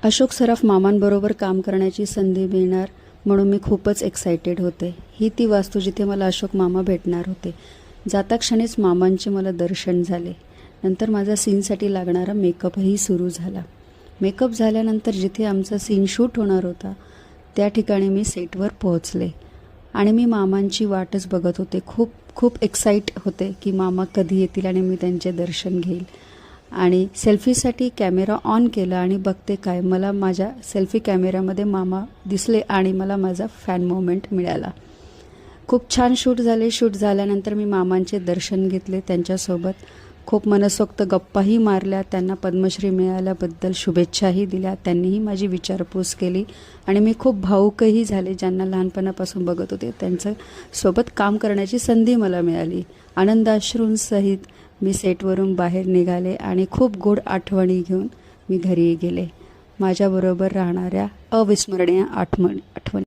अशोक सराफ मामांबरोबर काम करण्याची संधी मिळणार म्हणून मी खूपच एक्सायटेड होते. ही ती वास्तू जिथे मला अशोक मामा भेटणार होते. जाता क्षणीच मामांचे मला दर्शन झाले. नंतर माझा सीनसाठी लागणारा मेकअपही सुरू झाला. मेकअप झाल्यानंतर जिथे आमचा सीन शूट होणार होता त्या ठिकाणी मी सेटवर पोहोचले आणि मी मामांची वाटच बघत होते. खूप एक्साईट होते की मामा कधी येतील आणि मी त्यांचे दर्शन घेईल. आणि सेल्फीसाठी कॅमेरा ऑन केला आणि बघते काय, मला माझ्या सेल्फी कॅमेऱ्यामध्ये मामा दिसले आणि मला माझा फॅन मोमेंट मिळाला. खूप छान शूट झाले. शूट झाल्यानंतर मी मामांचे दर्शन घेतले. त्यांच्यासोबत खूप मनसोक्त गप्पाही मारल्या. त्यांना पद्मश्री मिळाल्याबद्दल शुभेच्छाही दिल्या. त्यांनीही माझी विचारपूस केली आणि मी खूप भावूकही झाले. ज्यांना लहानपणापासून बघत होते त्यांच्यासोबत काम करण्याची संधी मला मिळाली. आनंदाश्रूंसहित मी सेटवरून बाहेर निघाले आणि खूप गोड आठवणी घेऊन मी घरी गेले. माझ्याबरोबर राहणाऱ्या अविस्मरणीय आठवणी.